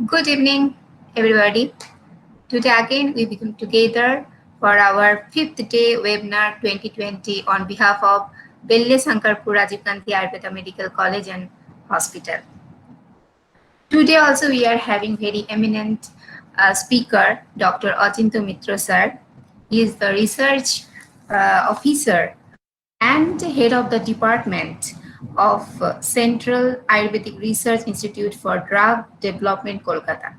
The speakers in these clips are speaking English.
Good evening, everybody. Today again we become together for our fifth day webinar 2020 on behalf of Belle Sankarpur Rajiv Gandhi Ayurveda Medical College and Hospital. Today also we are having very eminent speaker, Dr. Achinto Mitra sir. He is the research officer and head of the department of Central Ayurvedic Research Institute for Drug Development, Kolkata.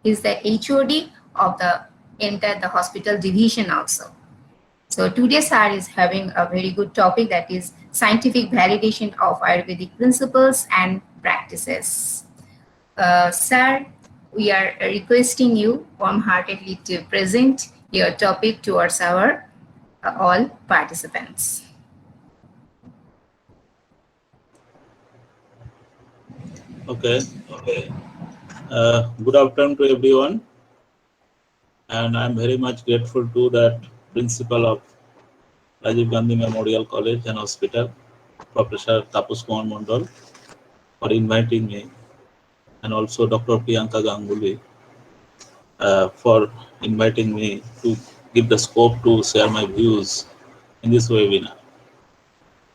He is the HOD of the entire the hospital division also. So today sir is having a very good topic, that is scientific validation of Ayurvedic principles and practices. Sir, we are requesting you warm-heartedly to present your topic towards our all participants. Okay. Good afternoon to everyone, and I'm very much grateful to that principal of Rajiv Gandhi Memorial College and Hospital, Professor Tapus Kumar Mondal, for inviting me, and also Dr. Priyanka Ganguly for inviting me to give the scope to share my views in this webinar.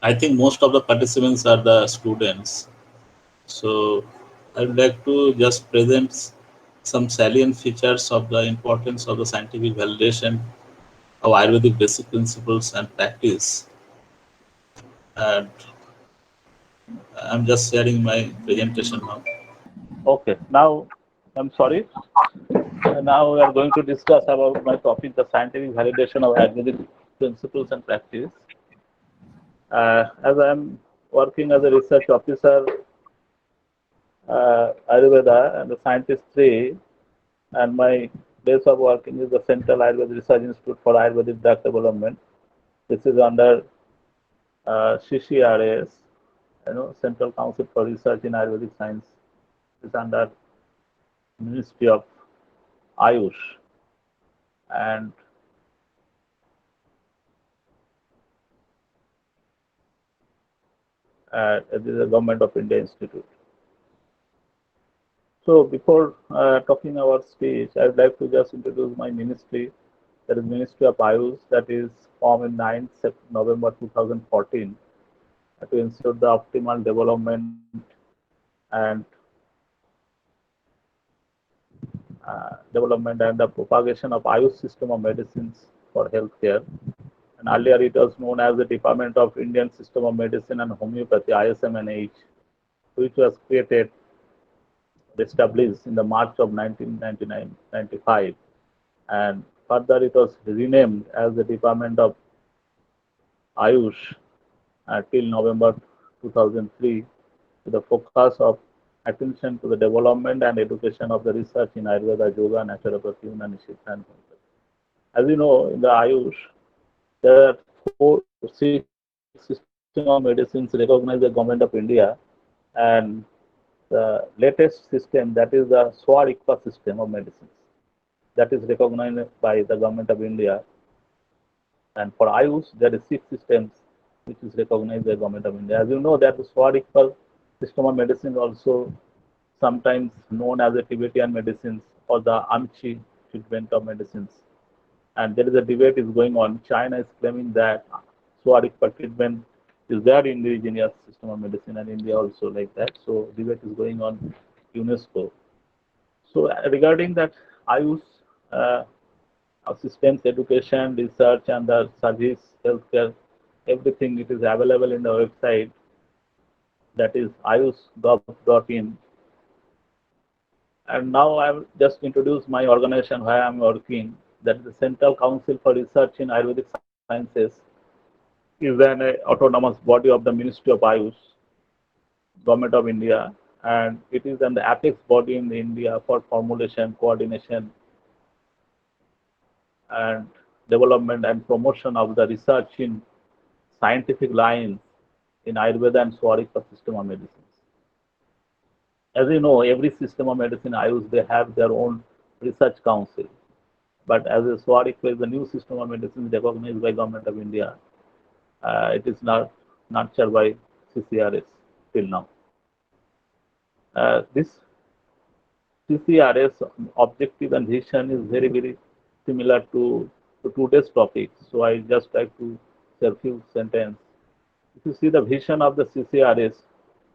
I think most of the participants are the students, so I would like to just present some salient features of the importance of the scientific validation of Ayurvedic basic principles and practice. And I'm just sharing my presentation now. Okay, now I'm sorry. Now we are going to discuss about my topic, the scientific validation of Ayurvedic principles and practice. As I'm working as a research officer, Ayurveda and the scientist 3, and my place of working is the Central Ayurveda Research Institute for Ayurvedic Drug Development. This is under CCRAS, Central Council for Research in Ayurvedic Science. It's under Ministry of Ayush, and it is a Government of India institute. So before talking our speech, I would like to just introduce my ministry. That is Ministry of Ayush, that is formed in 9th November 2014 to ensure the optimal development and the propagation of Ayush system of medicines for healthcare. And earlier it was known as the Department of Indian System of Medicine and Homeopathy, ISMNH, which was established in the March of 1995. And further it was renamed as the Department of Ayush till November 2003, with the focus of attention to the development and education of the research in Ayurveda, Yoga, Naturopathy, Unani, and Homeopathy. As you know, in the Ayush, there are 6 system of medicines recognized by the Government of India, and the latest system, that is the Swarikpa system of medicines, that is recognized by the Government of India. And for Ayush, there is 6 systems which is recognized by the Government of India. As you know, that the Swarikpa system of medicine also sometimes known as the Tibetan medicines or the Amchi treatment of medicines. And there is a debate is going on. China is claiming that Swarikpa treatment is their indigenous system of medicine, and India also like that. So debate is going on UNESCO. So regarding that Ayush systems, education, research, and the service, healthcare, everything, it is available in the website, that is ayush.gov.in. And now I will just introduce my organization where I am working. That is the Central Council for Research in Ayurvedic Sciences, is an autonomous body of the Ministry of Ayush, Government of India, and it is an apex body in India for formulation, coordination, and development and promotion of the research in scientific lines in Ayurveda and Swarikpa system of medicines. As you know, every system of medicine Ayush, they have their own research council. But as a Swarikpa is the new system of medicine recognized by Government of India, it is not nurtured by CCRS till now. This CCRS objective and vision is very, very similar to today's topic. So I just like to say a few sentences. If you see the vision of the CCRS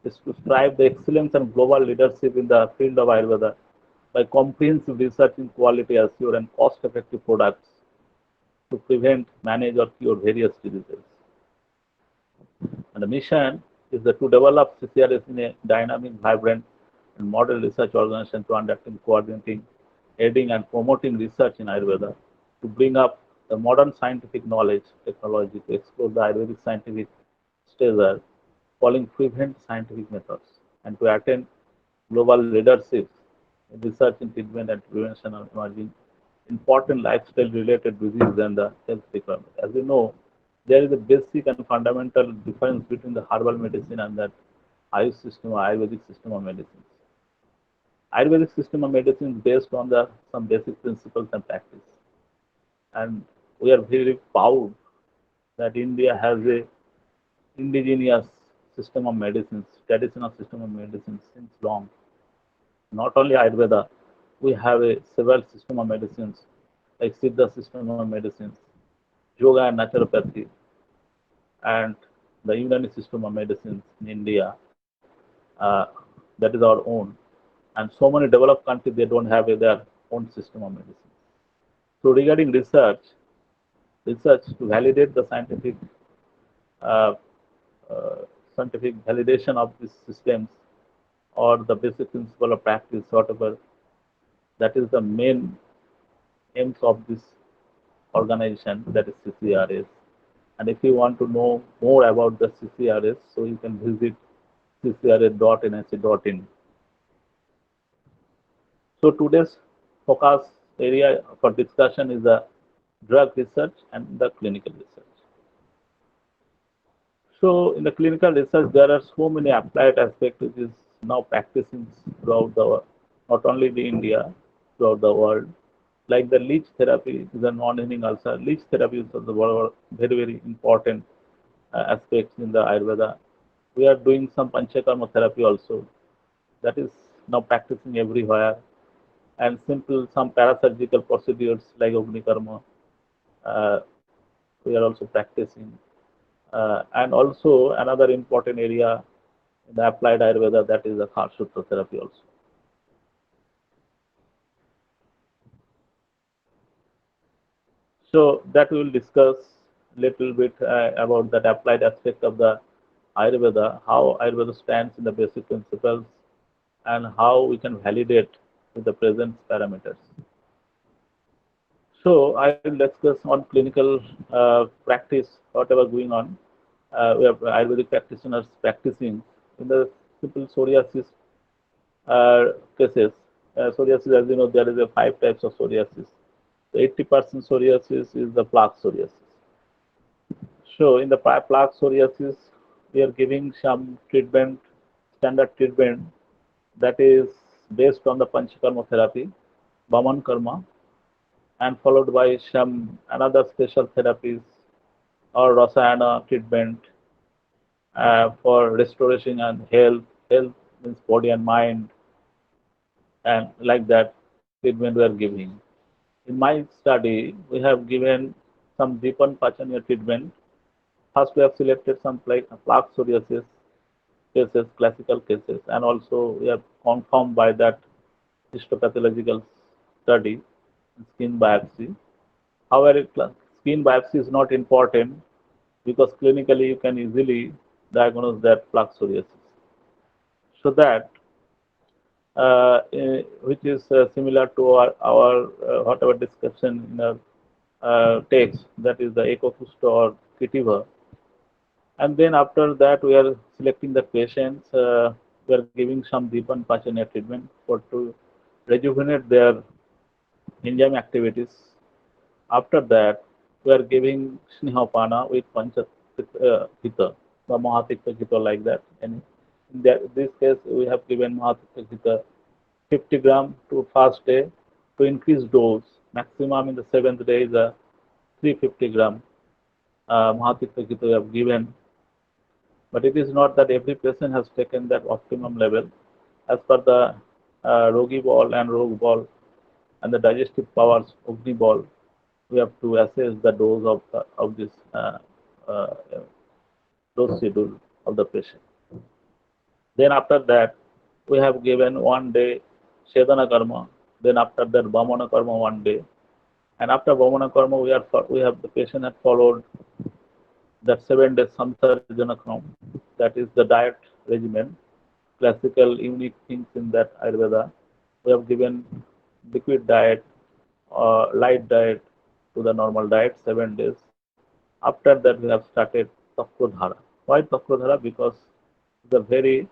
is to strive the excellence and global leadership in the field of Ayurveda by comprehensive research in quality assure and cost-effective products to prevent, manage, or cure various diseases. And the mission is to develop CCRS in a dynamic, vibrant, and modern research organization to undertake coordinating, aiding, and promoting research in Ayurveda, to bring up the modern scientific knowledge, technology, to explore the Ayurvedic scientific stature, following prevent scientific methods, and to attain global leadership in research in treatment and prevention of emerging important lifestyle-related diseases and the health requirements. As you know, there is a basic and fundamental difference between the herbal medicine and that Ayush system or Ayurvedic system of medicine. Ayurvedic system of medicine is based on the some basic principles and practice. And we are very proud that India has a indigenous system of medicines, traditional system of medicine since long. Not only Ayurveda, we have a several system of medicines like Siddha system of medicines, yoga and naturopathy, and the Unani system of medicines in India. That is our own. And so many developed countries, they don't have their own system of medicine. So regarding research to validate the uh, scientific validation of these systems or the basic principle of practice, whatever, that is the main aims of this organization, that is CCRS. And if you want to know more about the CCRS, so you can visit ccrs.nhc.in. So today's focus area for discussion is the drug research and the clinical research. So in the clinical research, there are so many applied aspects which is now practicing throughout the, not only in India, throughout the world. Like the leech therapy is a non-healing ulcer. Leech therapy is the very, very important aspects in the Ayurveda. We are doing some Panchakarma therapy also. That is now practicing everywhere. And simple some parasurgical procedures like Agni Karma, we are also practicing. And also another important area in the applied Ayurveda, that is the Kharsutra therapy also. So that we will discuss little bit about that applied aspect of the Ayurveda, how Ayurveda stands in the basic principles, and how we can validate with the present parameters. So I will discuss on clinical practice, whatever going on. We have Ayurvedic practitioners practicing in the simple psoriasis cases. Psoriasis, as you know, there is a 5 types of psoriasis. 80% psoriasis is the plaque psoriasis. So in the plaque psoriasis, we are giving some treatment, standard treatment that is based on the Panchakarma therapy, Vaman Karma, and followed by some another special therapies or Rasayana treatment for restoration and health. Health means body and mind, and like that treatment we are giving. In my study, we have given some Deepan Pachania treatment. First, we have selected some plaque psoriasis cases, classical cases, and also we have confirmed by that histopathological study, skin biopsy. However, skin biopsy is not important because clinically you can easily diagnose that plaque psoriasis. So that which is similar to our whatever description in our text, that is the Ecofusto or Kitiva. And then after that, we are selecting the patients. We are giving some Deepan Pachania treatment for to rejuvenate their enzyme activities. After that, we are giving Snehapana with Panchathita, the Mahatikta Gita like that. And in this case, we have given Mahatikta Gita 50 gram to first day to increase dose. Maximum in the 7th day is a 350 gram Mahatikta Gita we have given. But it is not that every patient has taken that optimum level. As per the Rogi ball and Rog ball, and the digestive powers Agni ball. We have to assess the dose of this uh, dose schedule of the patient. Then after that, we have given 1 day Sedana Karma. Then after that, Bhamana Karma 1 day. And after Bhamana Karma, we have the patient had followed that 7 days Samsarjanakram. That is the diet regimen, classical unique things in that Ayurveda. We have given liquid diet, light diet to the normal diet 7 days. After that, we have started Takrodhara. Why Takrodhara? Because the very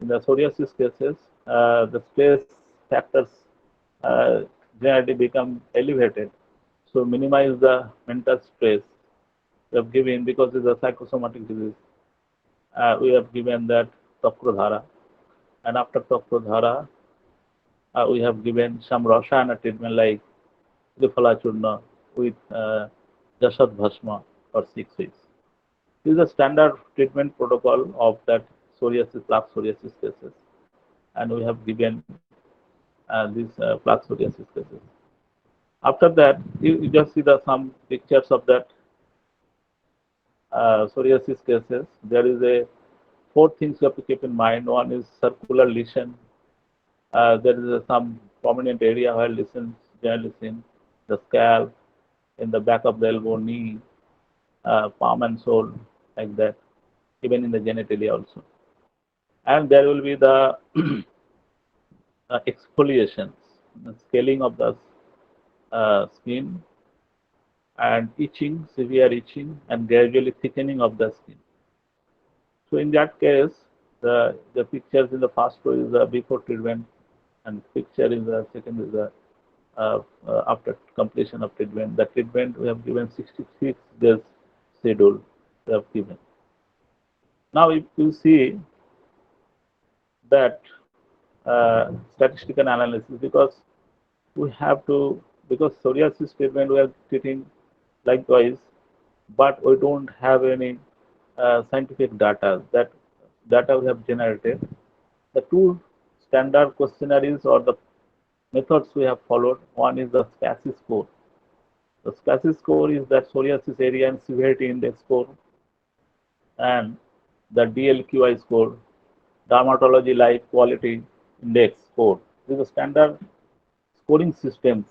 in the psoriasis cases, the stress factors generally become elevated. So minimize the mental stress. We have given because it's a psychosomatic disease. We have given that Takrodhara, and after Takrodhara, we have given some Rashayana treatment like Triphala Churna with Jasad Bhasma for 6 weeks. This is a standard treatment protocol of that psoriasis, plaque psoriasis cases, and we have given these plaque psoriasis cases. After that, you just see the some pictures of that psoriasis cases. There is a four things you have to keep in mind. One is circular lesion. There is some prominent area where lesions generally seen, the scalp, in the back of the elbow, knee, palm and sole, like that, even in the genitalia also. And there will be the exfoliations, the scaling of the skin, and itching, severe itching, and gradually thickening of the skin. So in that case, the pictures in the first row is the before treatment, and picture in the second is the after completion of treatment. The treatment we have given 66 days schedule we have given. Now if you see that statistical analysis, because we have to, because psoriasis treatment we are treating likewise, but we don't have any scientific data. That data we have generated. The two standard questionnaires or the methods we have followed. One is the SCASI score. The SCASI score is that psoriasis area and severity index score, and the DLQI score, dermatology life quality index score. These are standard scoring systems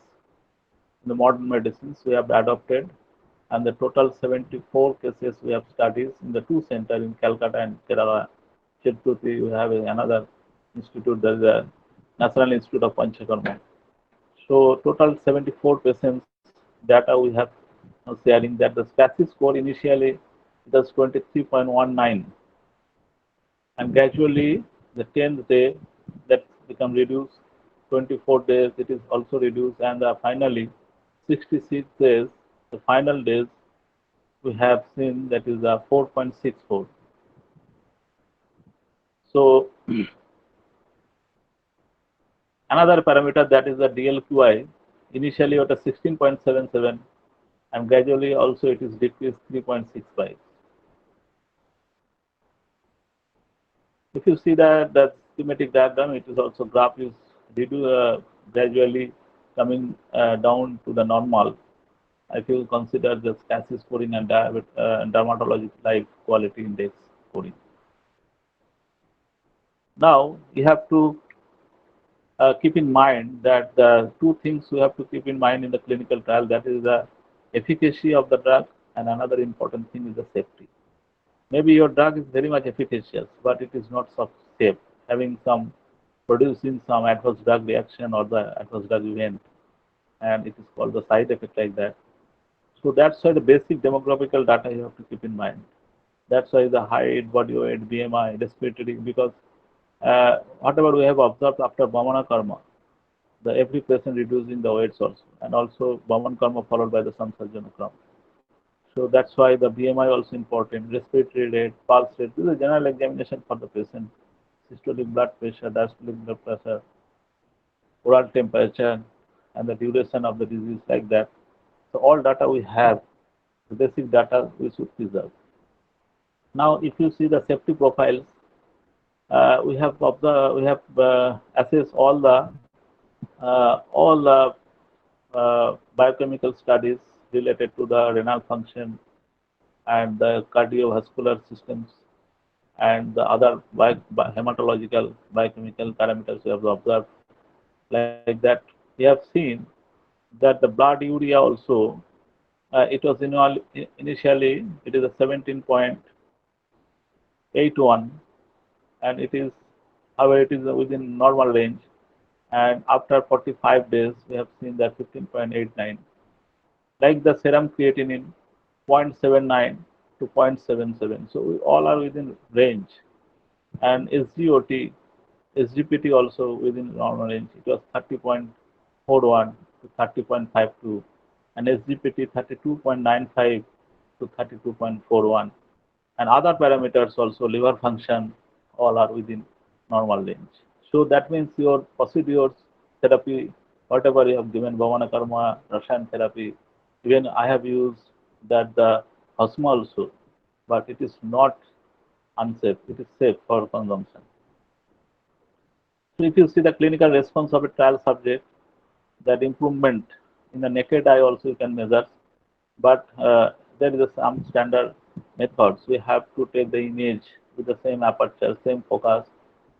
in the modern medicines we have adopted, and the total 74 cases we have studied in the two centers in Calcutta and Kerala. Chittuti, we have another institute, there is a National Institute of Panchakarma. So total 74 patients data we have sharing that the SCASI score initially it was 23.19, and gradually the 10th day that become reduced, 24 days it is also reduced, and finally 66 days, the final days we have seen that is 4.64. So another parameter that is the DLQI, initially it was 16.77, and gradually also it is decreased 3.65. If you see the schematic diagram, it is also graph is gradually coming down to the normal. If you consider the SCASI scoring and dermatology life quality index scoring. Now you have to keep in mind that the two things we have to keep in mind in the clinical trial, that is the efficacy of the drug, and another important thing is the safety. Maybe your drug is very much efficacious, but it is not so safe, having some producing some adverse drug reaction or the adverse drug event, and it is called the side effect like that. So that's why the basic demographical data you have to keep in mind. That's why the height, body weight, BMI, respiratory, because whatever we have observed after Bhamana Karma, the every patient reducing the weights also, and also Bhaman Karma followed by the Samsarjanakram. So that's why the BMI also important, respiratory rate, pulse rate. This is a general examination for the patient. Systolic blood pressure, diastolic blood pressure, oral temperature, and the duration of the disease like that. So all data we have, the basic data we should preserve. Now, if you see the safety profiles, we have assessed all the biochemical studies related to the renal function and the cardiovascular systems and the other hematological biochemical parameters we have observed. Like that, we have seen that the blood urea also, it was initially it is a 17.81, and it is, however, it is within normal range. And after 45 days, we have seen that 15.89. Like the serum creatinine, 0.79 to 0.77. So we all are within range. And SGPT also within normal range. It was 30.41 to 30.52, and SGPT 32.95 to 32.41. And other parameters also, liver function, all are within normal range. So that means your procedures, therapy, whatever you have given, Bhavana Karma, Rasayan therapy, even I have used that the Hasma also, but it is not unsafe, it is safe for consumption. So if you see the clinical response of a trial subject, that improvement in the naked eye also you can measure, but there is some standard methods. We have to take the image with the same aperture, same focus,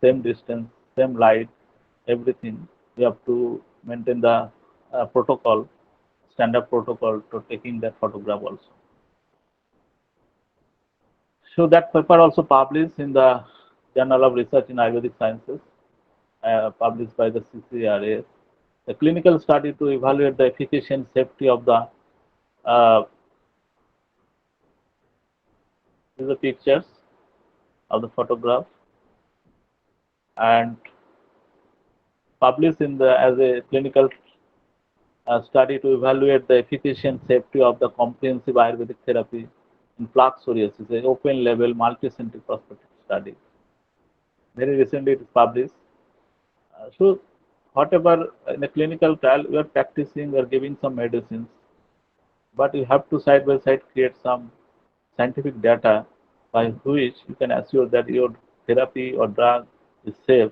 same distance, same light, everything. We have to maintain the protocol, standard protocol to taking that photograph also. So that paper also published in the Journal of Research in Ayurvedic Sciences, published by the CCRA. The clinical study to evaluate the efficacy and safety of the these are pictures of the photograph, and published in the as a clinical study to evaluate the efficacy and safety of the comprehensive Ayurvedic therapy in plaque psoriasis, an open label multi-center prospective study. Very recently it is published. So whatever in a clinical trial we are practicing, we are giving some medicines, but you have to side by side create some scientific data by which you can assure that your therapy or drug is safe,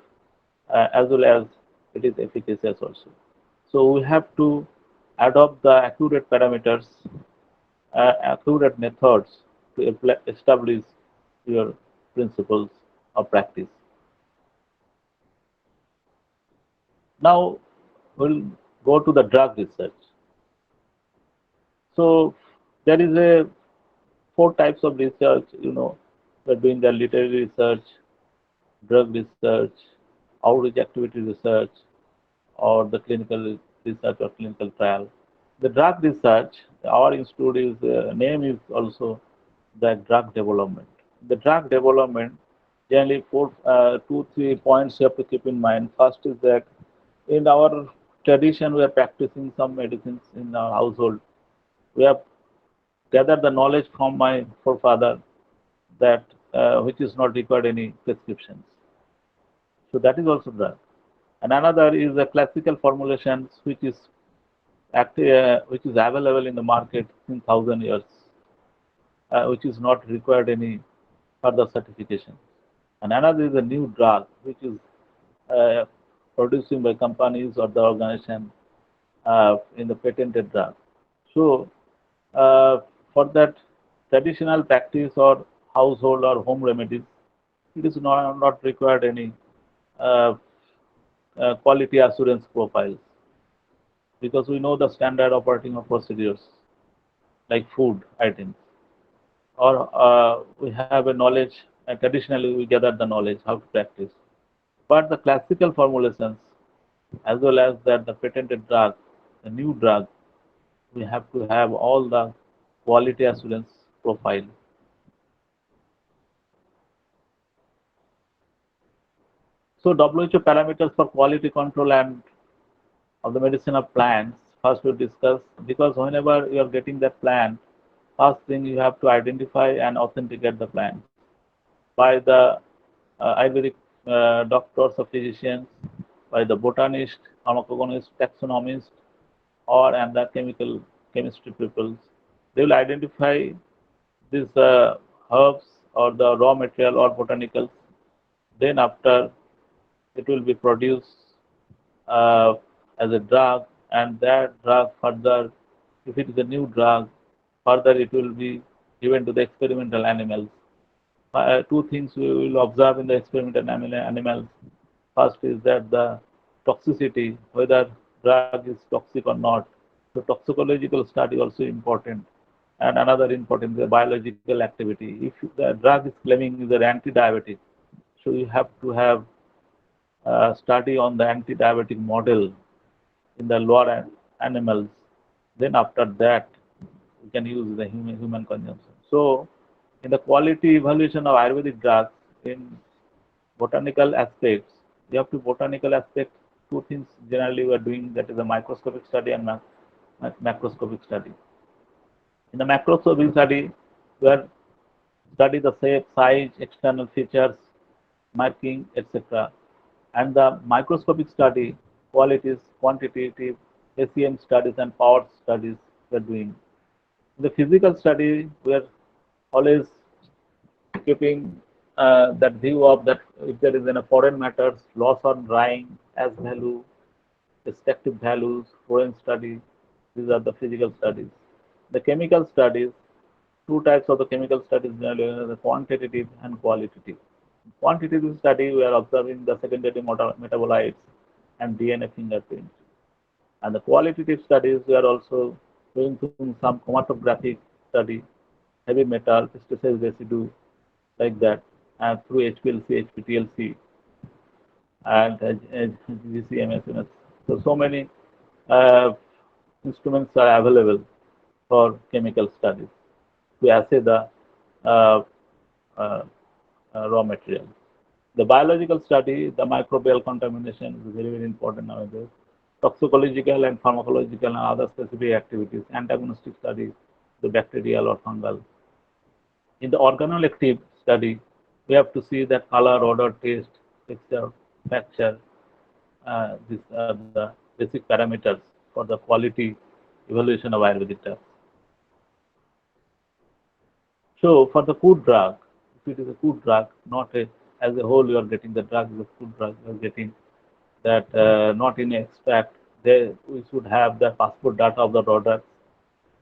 as well as it is efficacious also. So we have to adopt the accurate parameters, accurate methods to establish your principles of practice. Now we'll go to the drug research. So there is a 4 types of research. We're doing the literary research, drug research, outreach activity research, or the clinical research or clinical trial. The drug research, our institute is name is also the drug development. The drug development, generally 2-3 points you have to keep in mind. First is that in our tradition we are practicing some medicines in our household. We have gathered the knowledge from my forefather that which is not required any prescriptions. So that is also drug. And another is the classical formulations which is available in the market in 1,000 years, which is not required any further certification. And another is a new drug which is producing by companies or the organization in the patented drug. So for that traditional practice or household or home remedies, it is not required any uh, quality assurance profiles, because we know the standard operating of procedures like food items, or we have a knowledge, and traditionally we gather the knowledge how to practice. But the classical formulations, as well as that the patented drug, the new drug, we have to have all the quality assurance profile. So WHO parameters for quality control and of the medicine of plants, first we discuss, because whenever you are getting that plant, first thing you have to identify and authenticate the plant by the Ayurvedic doctors or physicians, by the botanist, pharmacogonist, taxonomist, or and the chemistry people. They will identify these herbs or the raw material or botanicals Then after it will be produced as a drug, and that drug further, if it is a new drug, further it will be given to the experimental animals. Two things we will observe in the experimental animals. First is that the toxicity, whether drug is toxic or not. So toxicological study also important. And another important is the biological activity. If the drug is claiming is an anti-diabetic, so you have to have a study on the anti-diabetic model in the lower animals. Then after that, we can use the human consumption. So in the quality evaluation of Ayurvedic drugs in botanical aspects, you have to botanical aspects, two things generally we are doing, that is a microscopic study and macroscopic study. In the macroscopic study, we are study the shape, size, external features, marking, etc. And the microscopic study, qualities, quantitative, SEM studies and power studies we are doing. In the physical study, we are always keeping that view of that if there is any foreign matters, loss or drying as value, respective values, foreign study, these are the physical studies. The chemical studies, two types of the chemical studies, the quantitative and qualitative. Quantitative study, we are observing the secondary metabolites and DNA fingerprint. And the qualitative studies, we are also doing some chromatographic study, heavy metal, pesticide residue, like that, and through HPLC, HPTLC, and GCMS. So many uh, instruments are available for chemical studies to assay the uh, uh, raw material. The biological study, the microbial contamination is very, very important nowadays. Toxicological and pharmacological and other specific activities, antagonistic studies, the bacterial or fungal. In the organoleptic study, we have to see the color, odor, taste, texture, texture. These are the basic parameters for the quality evaluation of Ayurvedic drugs. So for the food drug, if it is a food drug, not a, as a whole you are getting the drug, the food drug you are getting that not in extract, they, we should have the passport data of the product,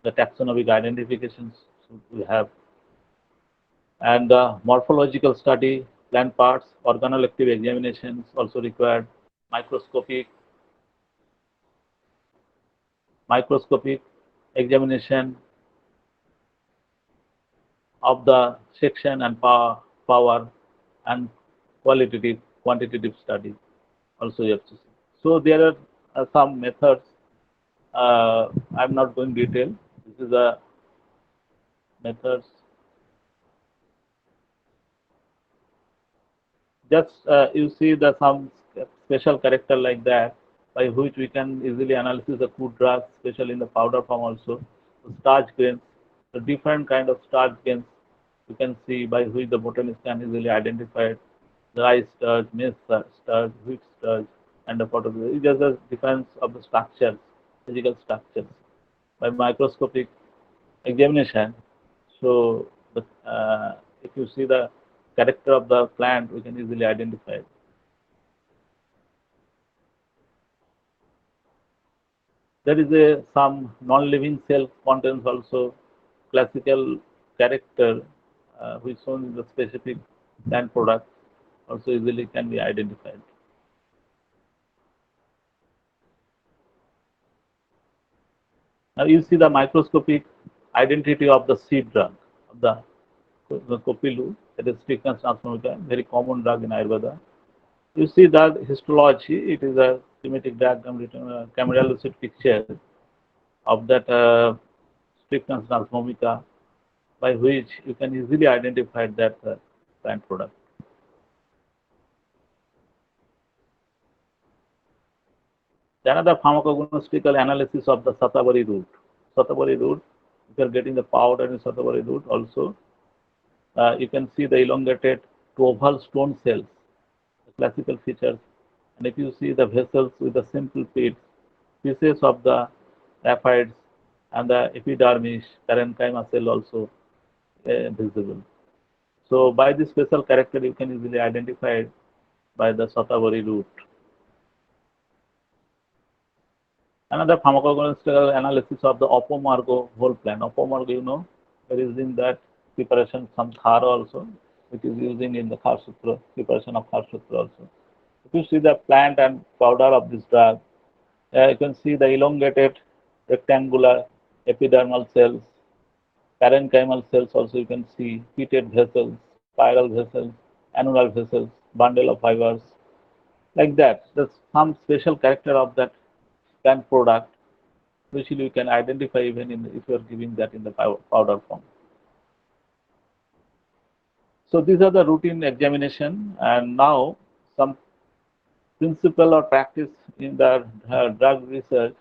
the taxonomic identifications should we have, and the morphological study, plant parts, organoleptic examinations also required, microscopic examination of the section and power and quantitative study also you have to see. So there are some methods. I'm not going detail. This is the methods. Just you see the some special character like that by which we can easily analyze the food drugs, especially in the powder form also. The starch grains, the different kind of starch grains you can see by which the botanist can easily identify the rice starch, maize starch, wheat starch, and the potato. It just the difference of the structures, physical structures by microscopic examination. So, if you see the character of the plant, we can easily identify it. There is a some non-living cell contains also classical character which shown in the specific plant product also easily can be identified. Now you see the microscopic identity of the seed drug of the Copilu, that is Strychnia transformica, very common drug in Ayurveda. You see that histology, it is a schematic diagram written camera lucid picture of that Strychnia transformica by which you can easily identify that plant product. Another pharmacognostical analysis of the Satabari root. Satabari root, if you are getting the powder in Satabari root also, you can see the elongated to oval stone cells, the classical features. And if you see the vessels with the simple pieces of the raphides and the epidermis, parenchyma cell also visible. So by this special character, you can easily identify by the Shatavari route. Another pharmacological analysis of the Opomargo whole plant. Opomargo, there is in that preparation some khar also, which is using in the Khar Sutra, preparation of Khar Sutra also. If you see the plant and powder of this drug, you can see the elongated rectangular epidermal cells, parenchymal cells also you can see, pitted vessels, spiral vessels, annular vessels, bundle of fibers, like that. There's some special character of that plant product, which you can identify even if you are giving that in the powder form. So these are the routine examination, and now some principle or practice in the drug research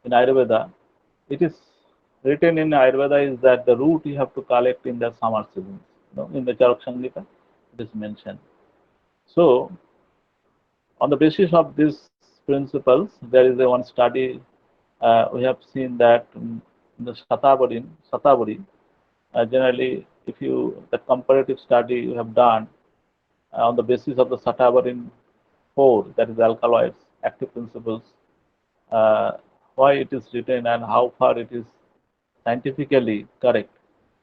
in Ayurveda. It is written in Ayurveda is that the root you have to collect in the summer season. In the Charak Samhita, it is mentioned. So on the basis of these principles, there is a one study we have seen that in the Shatavari, generally, if you the comparative study you have done on the basis of the Shatavari 4, that is alkaloids, active principles, uh, why it is written and how far it is scientifically correct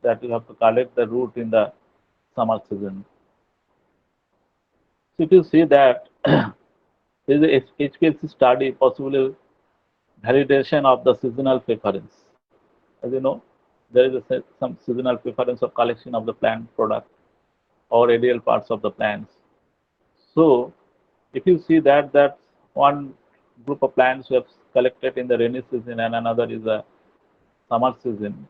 that you have to collect the root in the summer season. So if you see that there is a HPLC study, possibly validation of the seasonal preference. As you know, there is some seasonal preference of collection of the plant product or radial parts of the plants. So if you see that one group of plants we have collected in the rainy season and another is a summer season,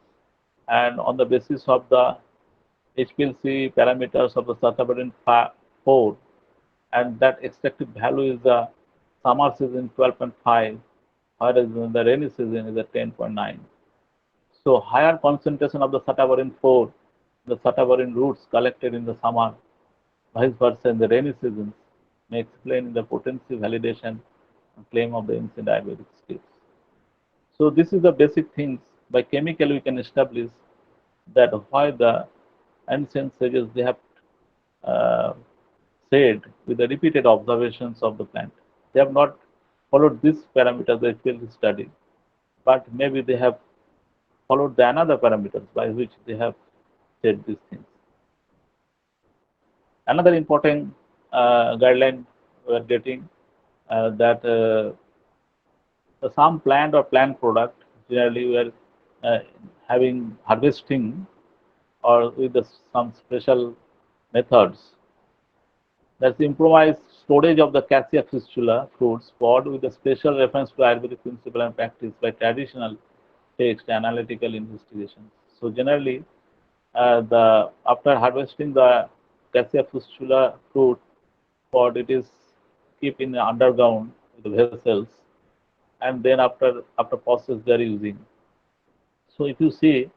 and on the basis of the HPLC parameters of the Shatavari 4, and that extracted value is the summer season 12.5, whereas in the rainy season is a 10.9. So higher concentration of the Shatavari 4, the Shatavari roots collected in the summer, vice versa in the rainy seasons, may explain the potency validation and claim of the ancient Ayurvedic scripts. So this is the basic things. By chemical we can establish that why the ancient sages they have uh, said with the repeated observations of the plant. They have not followed this parameter, the HPLC study, but maybe they have followed the another parameters by which they have said these things. Another important guideline we are getting that some plant or plant product generally we are uh, having harvesting or with some special methods. That's the improvised storage of the Cassia fistula fruits pod with a special reference to Ayurvedic principle and practice by traditional text analytical investigations. So generally, the after harvesting the Cassia fistula fruit pod, it is keep in the underground with the vessels, and then after process they are using. So if you see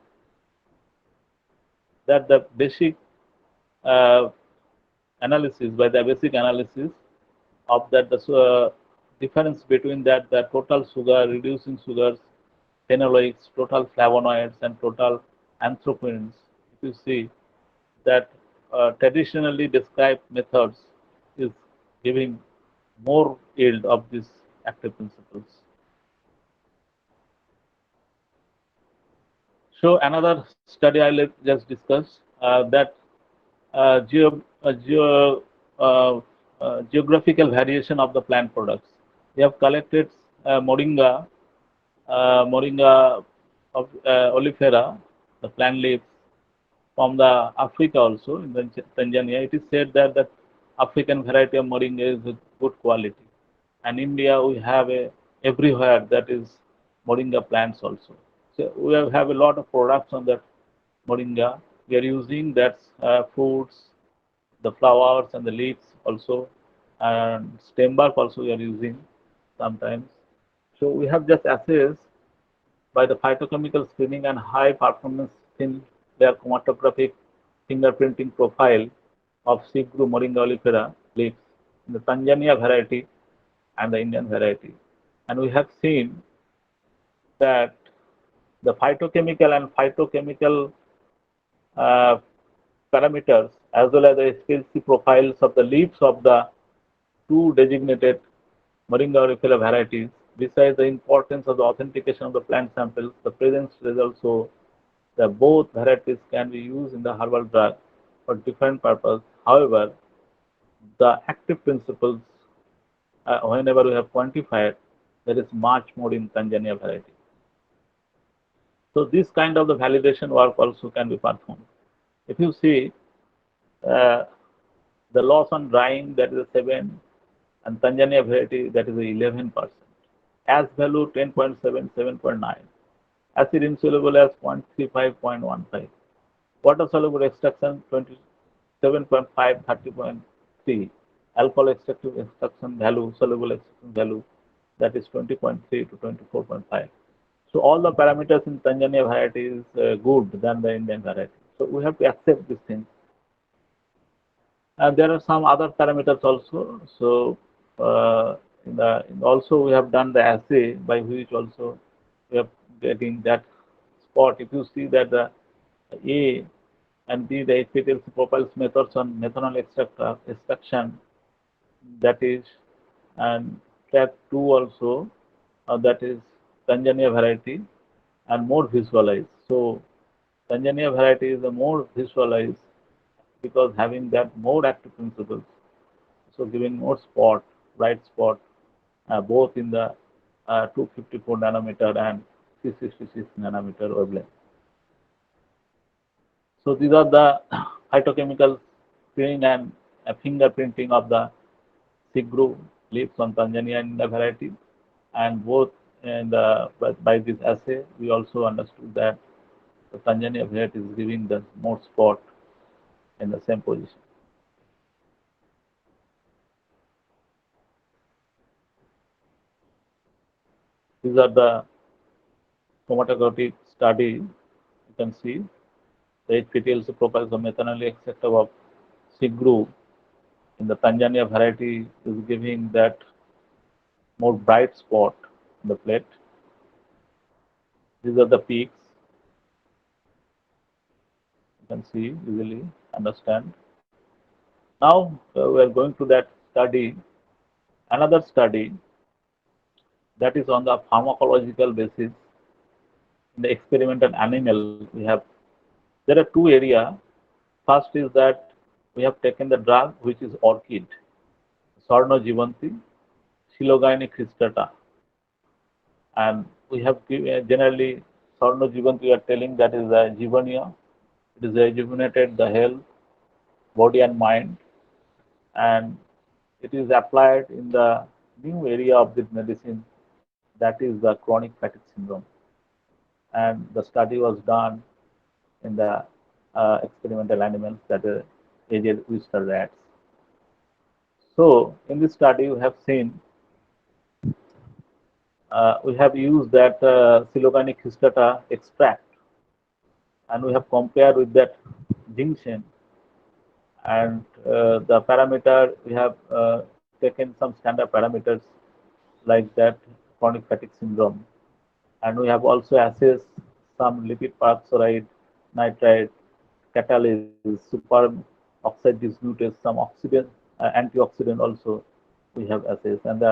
that the basic uh, analysis by the basic analysis of that the difference between that the total sugar, reducing sugars, phenolics, total flavonoids, and total anthraquinones. If you see that traditionally described methods is giving more yield of these active principles. So another study I will just discuss that uh, geo, geo, geographical variation of the plant products. We have collected moringa of oleifera, the plant leaves from the Africa also in the Tanzania. It is said that the African variety of moringa is good quality, and India we have everywhere that is moringa plants also. So we have a lot of products on that moringa. We are using that fruits, the flowers and the leaves also, and stem bark also we are using sometimes. So we have just assessed by the phytochemical screening and high performance thin layer chromatographic fingerprinting profile of Sigru moringa oleifera leaves in the Tanzania variety and the Indian variety. And we have seen that the phytochemical and phytochemical uh, parameters as well as the SPLC profiles of the leaves of the two designated Moringa aurifera varieties. Besides the importance of the authentication of the plant samples, the present results show that both varieties can be used in the herbal drug for different purposes. However, the active principles, whenever we have quantified, there is much more in Tanzania variety. So this kind of the validation work also can be performed. If you see uh, the loss on drying, that is a 7, and Tanzania variety, that is a 11%. As value 10.7, 7.9. Acid insoluble as 0.35, 0.15. Water soluble extraction 27.5, 30.3. Alcohol extraction value, soluble extraction value, that is 20.3 to 24.5. So all the parameters in Tanzania variety is good than the Indian variety. So we have to accept these things. And there are some other parameters also. So also we have done the assay by which also we are getting that spot. If you see that the A and B, the HPTL profiles methods on methanol extraction, that is, and track 2 also, that is Tanzania variety, and more visualized. So Tanzania variety is the more visualized because having that more active principles, so giving more spot, bright spot, both in the 254 nanometer and 366 nanometer wavelength. So these are the phytochemical screening and fingerprinting of the Sigru leaves on Tanzania and the variety, and both and by this assay we also understood that the Tanzania variety is giving the more spot in the same position. These are the chromatographic study. You can see the HPTLC profiles of methanol extractive of Sigru in the Tanzania variety is giving that more bright spot in the plate. These are the peaks. You can see easily, understand. Now we are going to that study, another study that is on the pharmacological basis. In the experimental animal, we have, there are two areas. First is that we have taken the drug which is orchid, Sarno Jivanti, Silogyne cristata, and we have generally Sarno Jivanti, we are telling that is a Jivonia. It is rejuvenated the health, body and mind, and it is applied in the new area of this medicine, that is the chronic fatigue syndrome. And the study was done in the experimental animals, that are aged oyster rats. So in this study, we have seen we have used that Silogyne cristata extract, and we have compared with that ginseng, and the parameter we have taken some standard parameters like that chronic fatigue syndrome, and we have also assessed some lipid peroxide, nitrite, catalase, super oxide dismutase, some oxidant, antioxidant also we have assessed. And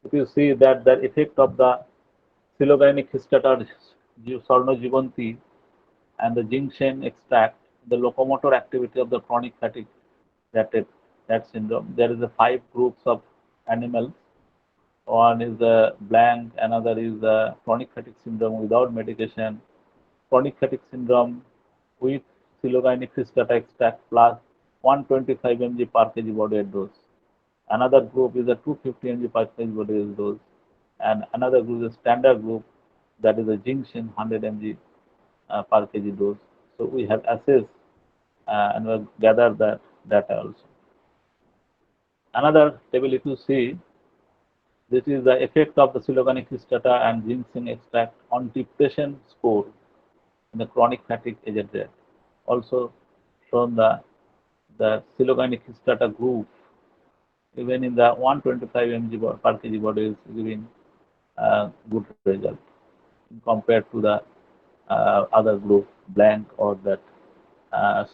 if you see that the effect of the Silogyne cristata, Sarnojivanti, and the ginseng extract, the locomotor activity of the chronic fatigue, that that syndrome. There is a 5 groups of animals. One is the blank, another is the chronic fatigue syndrome without medication, chronic fatigue syndrome with Silogyne cristata extract plus 125 mg per kg body weight dose. Another group is a 250 mg per kg body weight dose, and another group is a standard group, that is a ginseng 100 mg per kg dose. So we have assessed and we have gathered that data also. Another table, if you see, this is the effect of the Silogyne cristata and ginseng extract on depression score in the chronic fatigue aged rat. Also shown the Silogyne cristata group, even in the 125 mg per kg body is giving good result compared to the other group, blank or that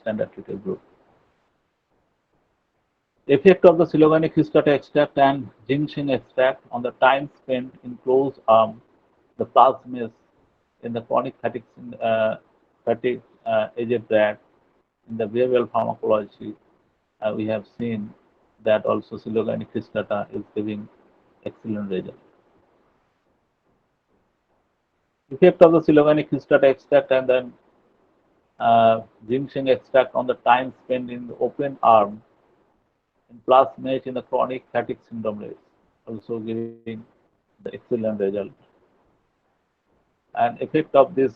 standard treated group. Effect of the psilocybin histata extract and ginseng extract on the time spent in closed arm, the plasmas in the chronic fatigue aged rat, in the behavioral pharmacology, we have seen that also psilocybin histata is giving excellent result. Effect of the psilocybin histata extract and then ginseng extract on the time spent in the open arm in plasmate in the chronic fatigue syndrome rates, also giving the excellent result. And effect of this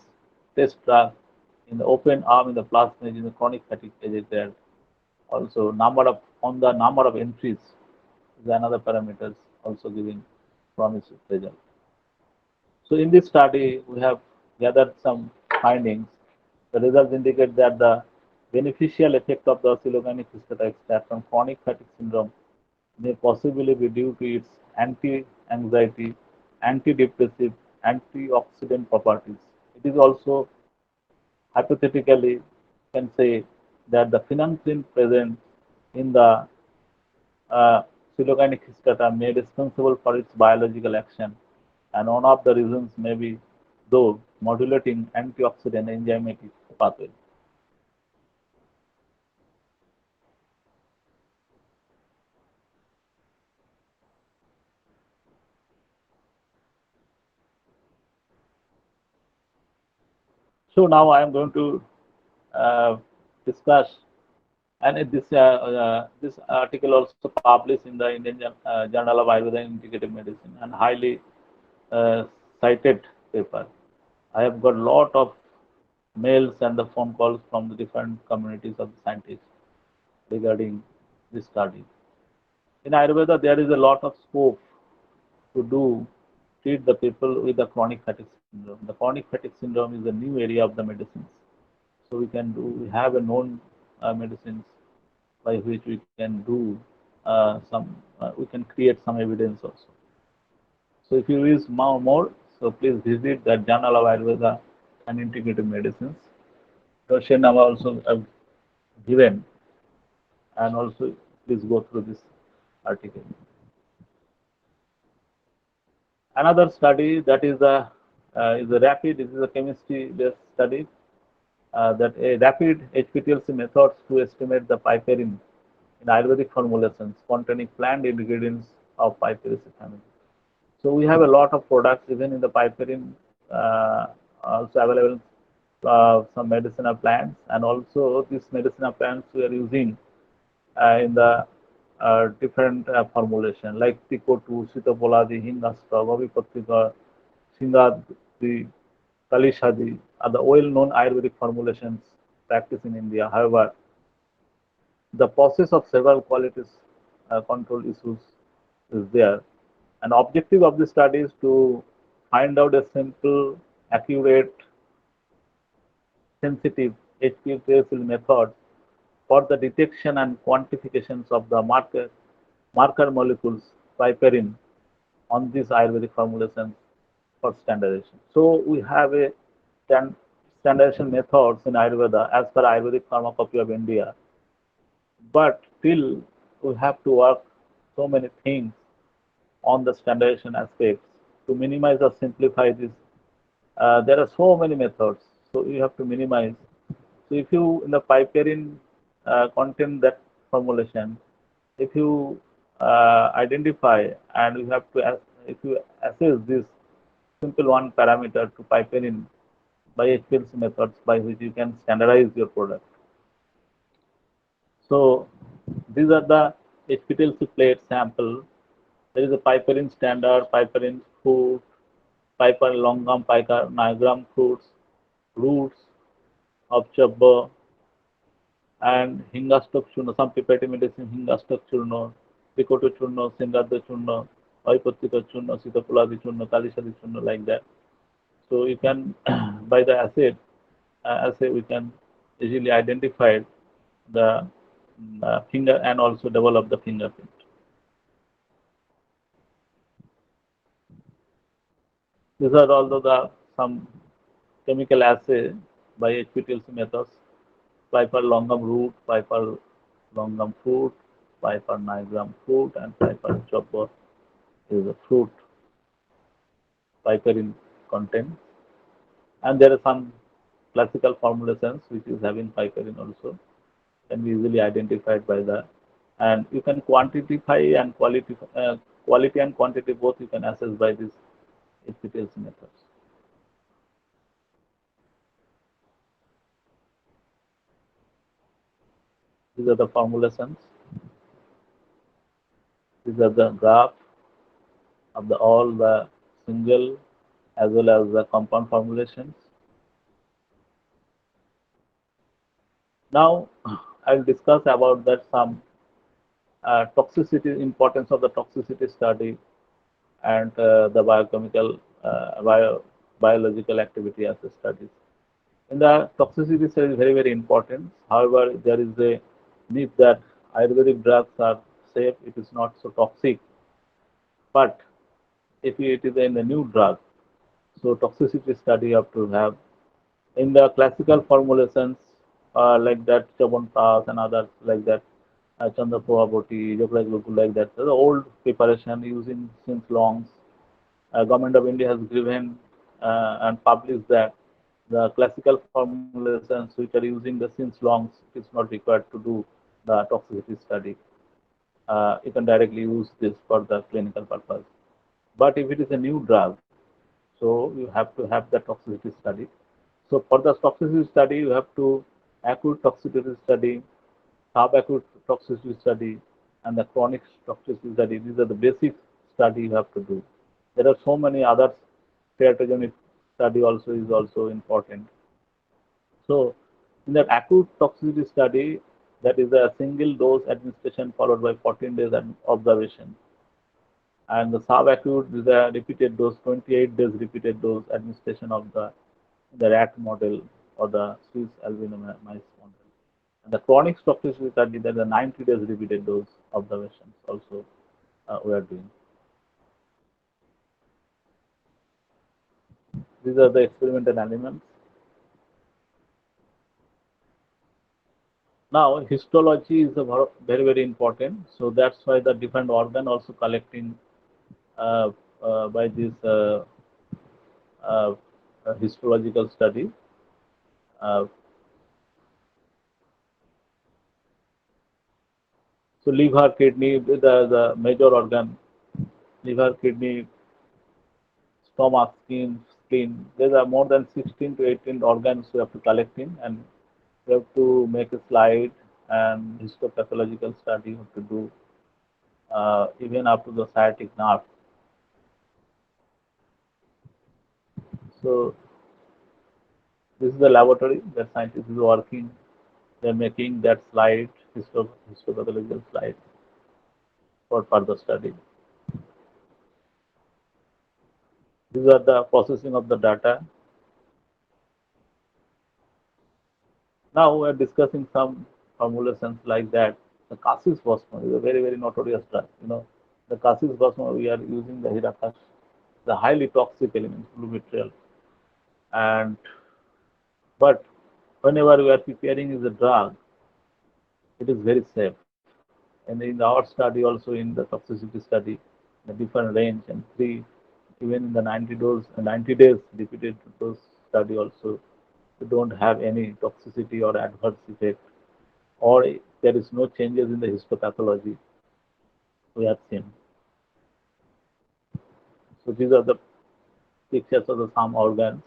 test drug in the open arm in the plasmate in the chronic fatigue is there. Also, number of entries is another parameters also giving promising result. So in this study, we have gathered some findings. The results indicate that the beneficial effect of the psilocybin histata extract on chronic fatigue syndrome may possibly be due to its anti-anxiety, antidepressive, antioxidant properties. It is also hypothetically can say that the phenanthrene present in the psilocybin histata may be responsible for its biological action, and one of the reasons may be though modulating antioxidant enzymatic pathway. So now I am going to discuss, and this article also published in the Indian Journal of Ayurveda and Integrative Medicine, and highly cited paper. I have got lot of mails and the phone calls from the different communities of the scientists regarding this study. In Ayurveda, there is a lot of scope to treat the people with the chronic fatigue syndrome. The chronic fatigue syndrome is a new area of the medicines. So we have a known medicines by which we can we can create some evidence also. So if you wish more, so please visit the Journal of Ayurveda and Integrative Medicines. Russian number also given, and also please go through this article. Another study that is a rapid. This is a chemistry-based study that a rapid HPLC methods to estimate the piperine in Ayurvedic formulations containing plant ingredients of Piperaceae family. So we have a lot of products even in the piperine also available some medicinal plants, and also these medicinal plants we are using in the different formulation like Tico2, Sitapoladi, Hingasta, Vavipatrika, Singadi, Kalishadi are the well-known Ayurvedic formulations practiced in India. However, the process of several qualities control issues is there. An objective of the study is to find out a simple, accurate, sensitive HPLC method for the detection and quantifications of the marker molecules piperine on these Ayurvedic formulations for standardization. So we have a standardization methods in Ayurveda as per Ayurvedic Pharmacopoeia of India, but still we have to work so many things on the standardization aspects to minimize or simplify this. There are so many methods, so you have to minimize. So if you in the piperine contain that formulation, if you identify and you have to if you assess this simple one parameter to piperine by HPLC methods by which you can standardize your product. So these are the HPLC plate sample. There is a piperine standard, piperine fruit, piper longum, piper nigram fruits, roots of chabba, and hingastok churno. Some pipette medicine hingastok churno, picoto churno, singada churno, oipotika churno, sitapuladi churno, kalishadi churno, like that. So you can by the assay we can easily identify the finger and also develop the fingerprint. These are also the some chemical assay by HPLC methods, Piper longum root, Piper longum fruit, piper fruit, and piper chopper is a fruit piperin content. And there are some classical formulations which is having piperin also, can be easily identified by the, and you can quantify and quality and quantity both you can assess by this HPLC methods. These are the formulations. These are the graph of the all the single as well as the compound formulations. Now I'll discuss about that some toxicity, importance of the toxicity study and the biochemical biological activity as a studies. In the toxicity study is very very important. However, there is a myth that Ayurvedic drugs are safe. It is not so toxic. But if it is in a new drug, so toxicity study you have to have in the classical formulations like that Chabantas and others like that Chandrapura Boti, like that. So the old preparation using since longs. Government of India has given and published that the classical formulations which are using the since longs is not required to do the toxicity study. You can directly use this for the clinical purpose. But if it is a new drug, so you have to have the toxicity study. So for the toxicity study, you have to acute toxicity study, subacute toxicity study, and the chronic toxicity study. These are the basic study you have to do. There are so many others. Teratogenic study also is also important. So in that acute toxicity study, that is a single dose administration followed by 14 days observation. And the subacute is a repeated dose, 28 days repeated dose administration of the rat model or the Swiss albino mice model. And the chronic toxicity study, that is a 90 days repeated dose observations also we are doing. These are the experimental elements. Now, histology is a very, very important. So that's why the different organ also collecting uh, by this uh, histological study. Uh, so liver, kidney, the major organ, liver, kidney, stomach, skin, spleen. There are more than 16 to 18 organs we have to collect in, and we have to make a slide and histopathological study we have to do even up to the sciatic nerve. So this is the laboratory that scientists is working. They're making that slide, histopathological slide for further study. These are the processing of the data. Now we are discussing some formulations like that. The cassis phosphor is a very, very notorious drug. The cassis phosphor we are using the Hirakas, the highly toxic element, fluvitriol. And but whenever we are preparing is a drug, it is very safe. And in our study also in the toxicity study, the different range and three, even in the 90 days repeated dose study also, we don't have any toxicity or adverse effect, or there is no changes in the histopathology we have seen. So these are the pictures of the some organs,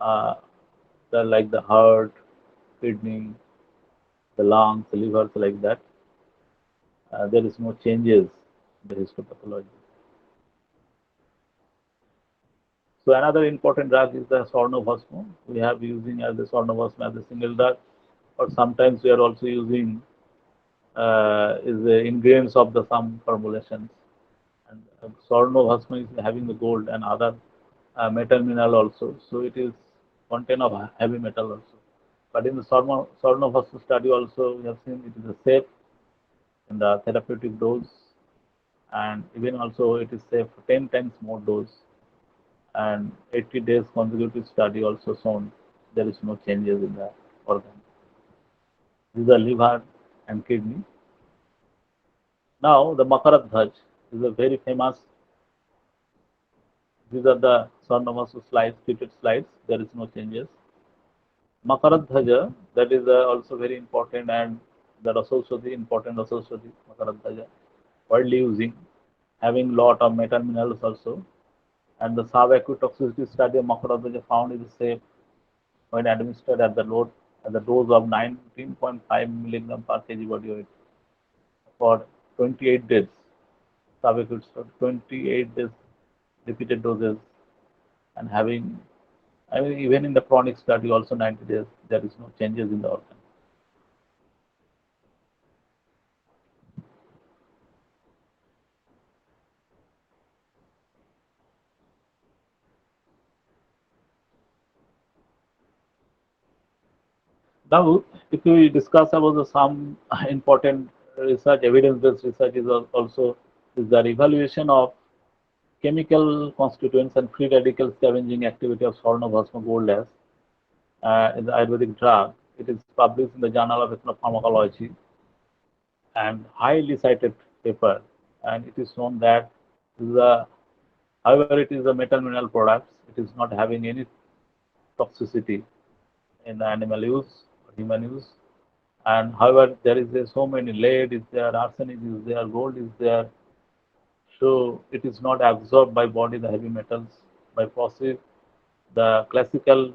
uh, they're like the heart, kidney, the lungs, the livers, like that. There is no changes in the histopathology. So another important drug is the Sornobhasmo. We have using as the Sornobhasmo as a single drug, or sometimes we are also using is the ingredients of the some formulations. And Sornobhasmo is having the gold and other metal mineral also. So it is content of heavy metal also. But in the Sornobhasmo study also we have seen it is a safe in the therapeutic dose, and even also it is safe 10 times more dose, and 80 days consecutive study also shown there is no changes in the organ. These are liver and kidney. Now the Makaradhaj is a very famous. These are the Swarnamasu slides, treated slides. There is no changes. Makaradhwaja, that is also very important, and that Asaushadhi, important Asaushadhi, Makaradhwaja, widely using, having lot of metal minerals also. And the subacute toxicity study of Makaradhwaja found is safe when administered at the dose of 19.5 milligram per kg body weight for 28 days. Subacute study, 28 days repeated doses, and having, I mean, even in the chronic study also 90 days, there is no changes in the organ. Now, if we discuss about some important research, evidence-based research is also is the evaluation of chemical constituents and free radical scavenging activity of Swarnabhasma gold ash in the Ayurvedic drug. It is published in the Journal of Ethnopharmacology and highly cited paper. And it is shown that the, however, it is a metal mineral product. It is not having any toxicity in the animal use or human use. And however, there is so many lead is there, arsenic is there, gold is there. So it is not absorbed by body the heavy metals by process. The classical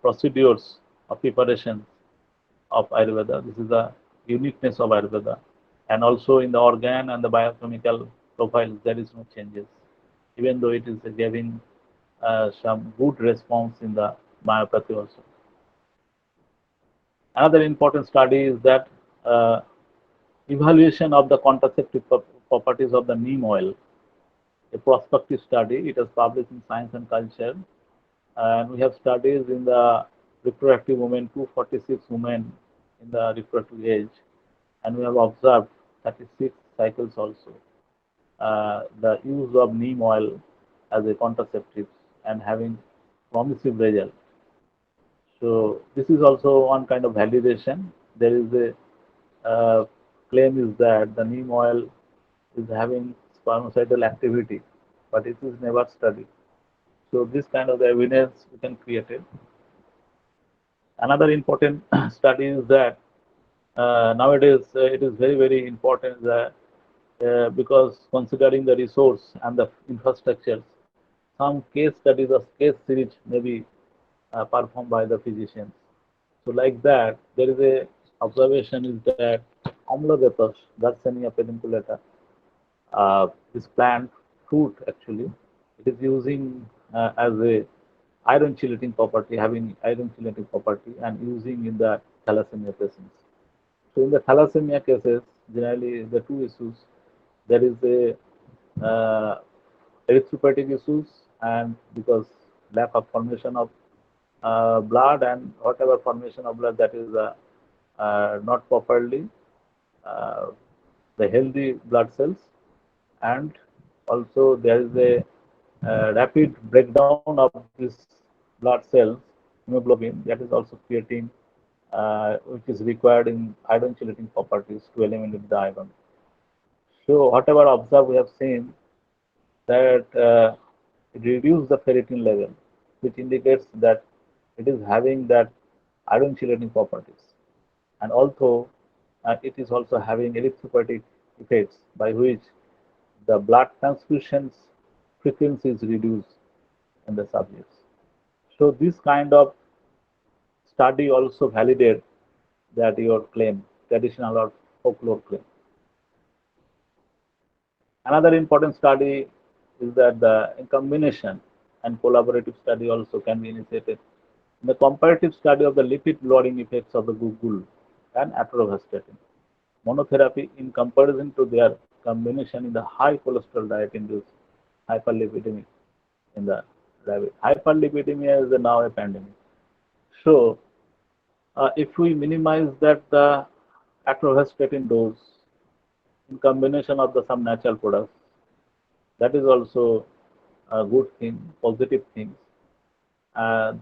procedures of preparation of Ayurveda. This is the uniqueness of Ayurveda. And also in the organ and the biochemical profiles, there is no changes, even though it is giving some good response in the myopathy also. Another important study is that evaluation of the contraceptive properties of the neem oil, a prospective study. It was published in Science and Culture, and we have studies in the reproductive women, 246 women in the reproductive age, and we have observed 36 cycles also. The use of neem oil as a contraceptive and having promising result. So this is also one kind of validation. There is a claim is that the neem oil is having spermicidal activity, but it is never studied. So this kind of evidence we can create it. Another important study is that nowadays it is very important that because considering the resource and the infrastructures, some case studies or case series may be performed by the physicians. So like that, there is a observation is that Amlavetas, Garcinia pedunculata, this plant fruit actually, it is using as a iron chelating property, having iron chelating property and using in the thalassemia patients. So in the thalassemia cases, generally the two issues, there is a erythropoietic issues and because lack of formation of blood and whatever formation of blood that is not properly uh, the healthy blood cells, and also there is a rapid breakdown of this blood cells, hemoglobin, that is also creating which is required in iron chelating properties to eliminate the iron. So whatever observed, we have seen that it reduces the ferritin level, which indicates that it is having that iron chelating properties. And also, it is also having erythropoietic effects by which the blood transfusions frequency is reduced in the subjects. So this kind of study also validate that your claim, traditional or folklore claim. Another important study is that the in combination and collaborative study also can be initiated. In the comparative study of the lipid lowering effects of the Google and atorvastatin monotherapy in comparison to their combination in the high cholesterol diet induced hyperlipidemia in the rabbit. Hyperlipidemia is now a pandemic. So, if we minimize that the atorvastatin dose in combination of the some natural products, that is also a good thing, positive things.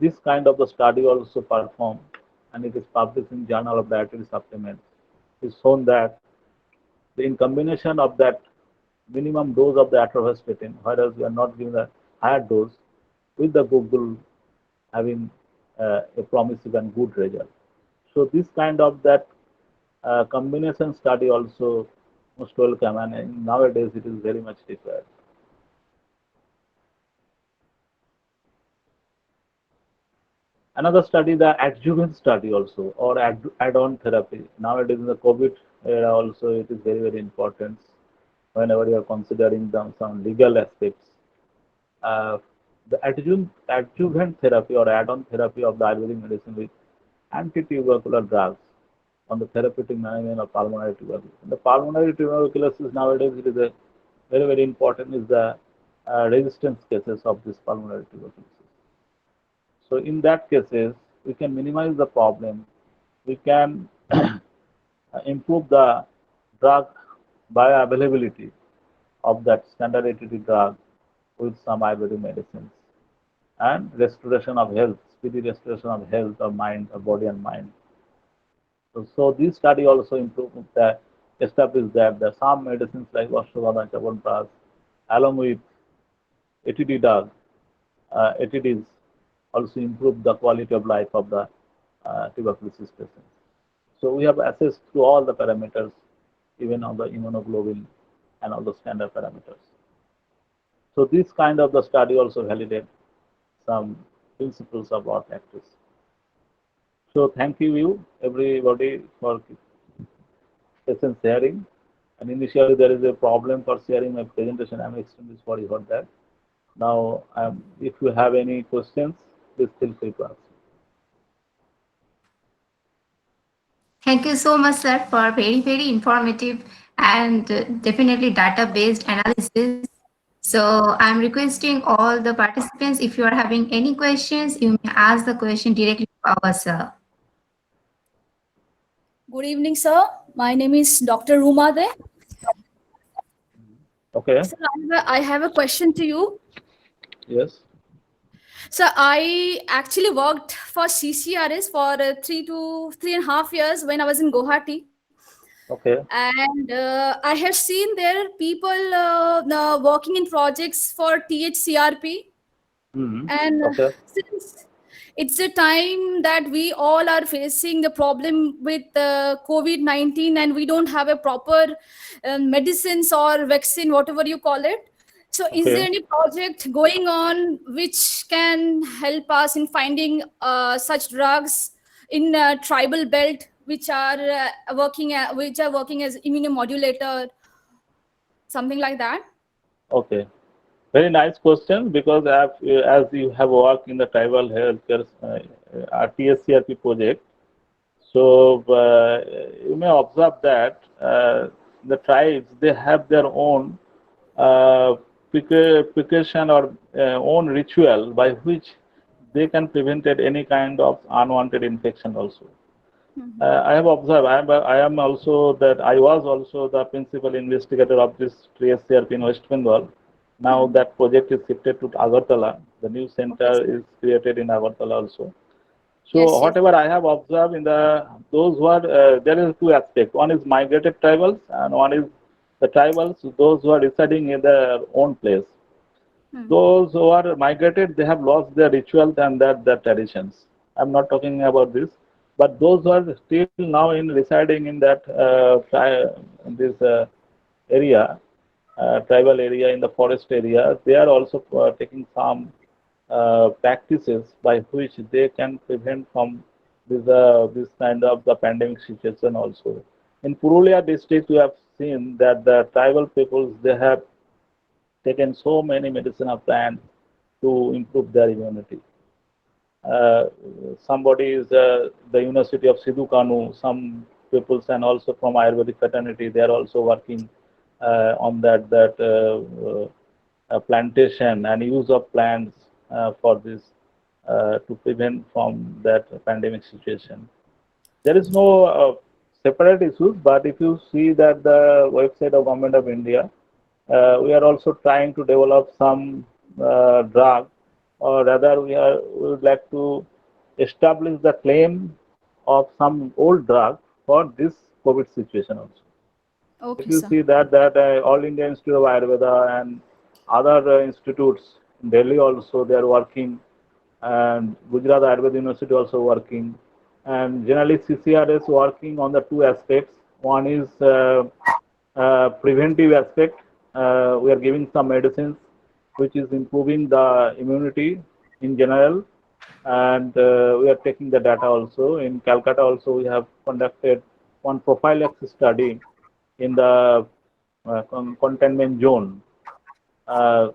This kind of the study also performed, and it is published in Journal of Dietary Supplements. It's shown that in combination of that minimum dose of the atorvastatin, whereas we are not giving a higher dose, with the Google having a promising and good result. So this kind of that combination study also most welcome, and nowadays it is very much required. Another study, the adjuvant study also, or add-on therapy. Nowadays in the COVID era also, it is very, very important whenever you are considering some legal aspects. Uh, the adjuvant therapy or add-on therapy of the Ayurvedic medicine with anti-tubercular drugs on the therapeutic management of pulmonary tuberculosis. The pulmonary tuberculosis nowadays, it is a very, very important is the resistance cases of this pulmonary tuberculosis. So in that cases, we can minimize the problem. We can improve the drug bioavailability of that standard ATT drug with some Ayurvedic medicines and restoration of health, speedy restoration of health of mind, of body and mind. So this study also improved that established that the some medicines like ashwagandha, chyawanprash, along with ATT drug, ATTs also improve the quality of life of the tuberculosis patients. So we have assessed to all the parameters, even on the immunoglobulin and all the standard parameters. So this kind of the study also validated some principles of our practice. So thank you everybody for patient sharing. And initially there is a problem for sharing my presentation. I'm extremely sorry for that. Now, if you have any questions, please feel free to ask. Thank you so much, sir, for very, very informative and definitely data-based analysis. So I'm requesting all the participants, if you are having any questions, you may ask the question directly to our sir. Good evening, sir. My name is Dr. Rumade. Okay. Sir, I have a question to you. Yes. So I actually worked for CCRS for 3.5 years when I was in Guwahati. Okay. And I have seen there people working in projects for THCRP. Mm-hmm. And Okay. since it's a time that we all are facing the problem with COVID-19 and we don't have a proper medicines or vaccine, whatever you call it. So is there Okay. any project going on which can help us in finding such drugs in tribal belt which are which are working as immunomodulator, something like that? Okay. Very nice question, because as you have worked in the tribal healthcare TSCRP project, so you may observe that the tribes, they have their own precaution or own ritual by which they can prevent any kind of unwanted infection also. I have observed. I am also that I was also the principal investigator of this TSCRP in West Bengal. Now that project is shifted to Agartala. The new center is created in Agartala also. So Yes, yes. whatever I have observed in those who are there is two aspects. One is migrated tribals, and one is the tribals, those who are residing in their own place. Those who are migrated, they have lost their rituals and their traditions. I'm not talking about this, but those who are still now in residing in that this area, tribal area, in the forest area, they are also taking some practices by which they can prevent from this kind of the pandemic situation also. In Purulia district, we have seen that the tribal peoples, they have taken so many medicinal plants to improve their immunity. Uh, Somebody is the University of Sidhu Kanu, some peoples, and also from Ayurvedic fraternity, they are also working on that plantation and use of plants for this to prevent from that pandemic situation. There is no separate issues, but if you see that the website of Government of India, we are also trying to develop some drug, or rather we would like to establish the claim of some old drug for this COVID situation also. Okay, If you sir. see that All India Institute of Ayurveda and other institutes in Delhi also they are working, and Gujarat Ayurveda University also working, and generally CCR is working on the two aspects. One is preventive aspect. We are giving some medicines which is improving the immunity in general, and we are taking the data also. In Calcutta also we have conducted one prophylaxis study in the containment zone. The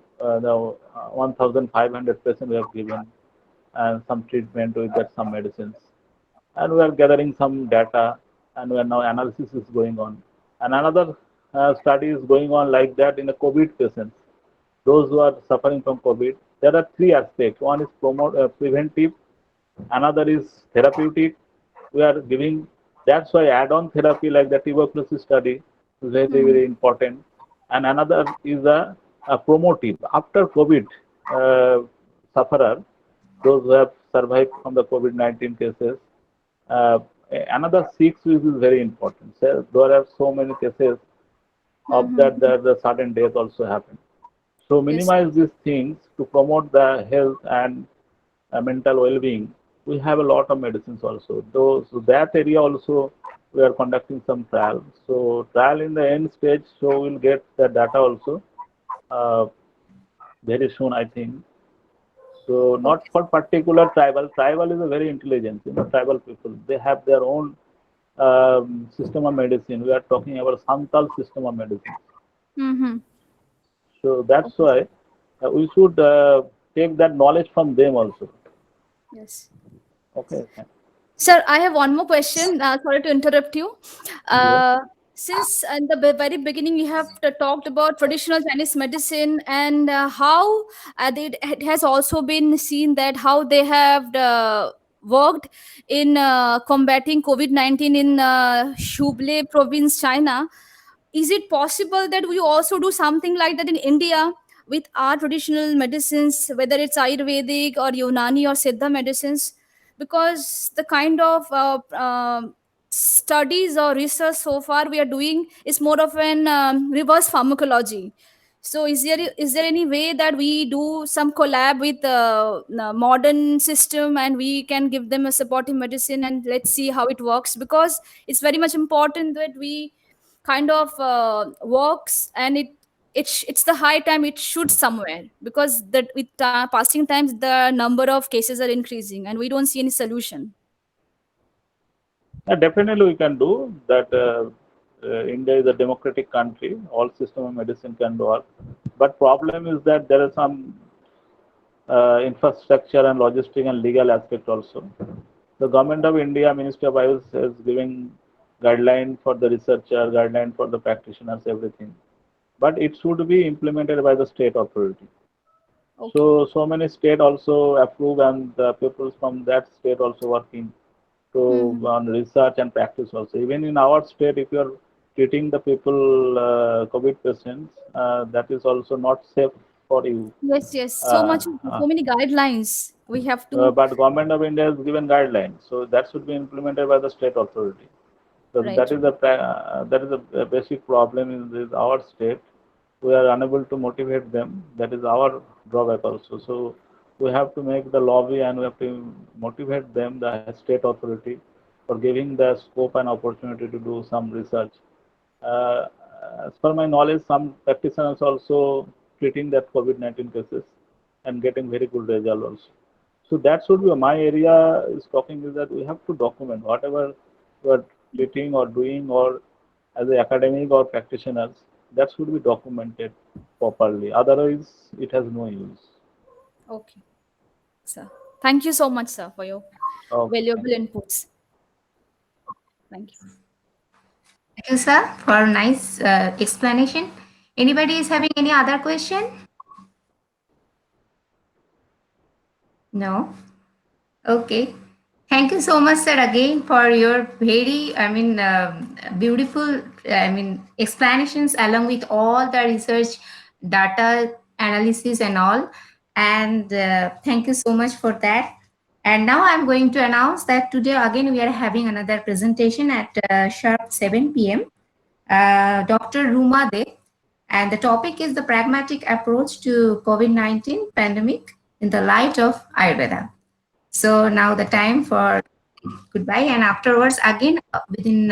1,500 patients we have given and some treatment with that some medicines, and we are gathering some data, and we are now analysis is going on, and another study is going on like that in the COVID patients, those who are suffering from COVID. There are three aspects. One is preventive, another is therapeutic. We are giving, that's why add-on therapy like the tuberculosis study is very, very important. And another is a promotive. After COVID sufferer, those who have survived from the COVID-19 cases, uh, another 6 weeks is very important. So there are so many cases of that, the sudden death also happened. So Yes. minimize these things to promote the health and mental well-being. We have a lot of medicines also. So that area also we are conducting some trials. So trial in the end stage, so we'll get the data also uh, very soon, I think. So not Okay. for particular tribal. Tribal is a very intelligent, tribal people. They have their own system of medicine. We are talking about Santal system of medicine. Mm-hmm. So that's Okay. why we should take that knowledge from them also. Yes. Okay. Sir, I have one more question. Sorry to interrupt you. Yes. Uh, since in the very beginning you have talked about traditional Chinese medicine and how it has also been seen that how they have worked in combating COVID-19 in Hubei province, China. Is it possible that we also do something like that in India with our traditional medicines, whether it's Ayurvedic or Unani or Siddha medicines? Because the kind of studies or research so far we are doing is more of an reverse pharmacology. So is there any way that we do some collab with modern system and we can give them a supportive medicine and let's see how it works? Because it's very much important that we kind of works, and it's the high time it should somewhere, because that with passing times the number of cases are increasing and we don't see any solution. Definitely, we can do that. India is a democratic country. All system of medicine can work, but problem is that there is some infrastructure and logistic and legal aspect also. The government of India, Ministry of Ayush, is giving guideline for the researcher, guideline for the practitioners, everything. But it should be implemented by the state authority. Okay. So many state also approve, and the people from that state also working to Hmm. on research and practice also. Even in our state, if you are treating the people COVID patients, that is also not safe for you. Yes, yes, Uh, uh, so many guidelines we have to. but government of India has given guidelines, so that should be implemented by the state authority. So Right. that is a basic problem in our state. We are unable to motivate them. That is our drawback also. So we have to make the lobby, and we have to motivate them, the state authority, for giving the scope and opportunity to do some research. Uh, as per my knowledge, some practitioners also treating that COVID-19 cases and getting very good result also. So that should be my area is talking is that we have to document whatever we are treating or doing, or as a academic or practitioners, that should be documented properly. Otherwise, it has no use. Okay, sir. Thank you so much, sir, for your Okay, valuable thank you. inputs. Thank you. Thank you, sir, for nice explanation. Anybody is having any other question? No? Okay. Thank you so much, sir, again for your very, beautiful, explanations along with all the research, data analysis, and all. And thank you so much for that. And now I'm going to announce that today again we are having another presentation at sharp 7 p.m. Dr. Ruma De, and the topic is the pragmatic approach to COVID-19 pandemic in the light of Ayurveda. So now the time for goodbye, and afterwards again within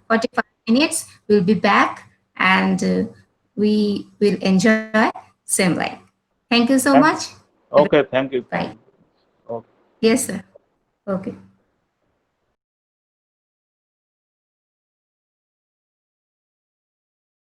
45 minutes we'll be back, and we will enjoy same life. Thank you so much. Okay, thank you. Bye. Okay. Yes, sir. Okay.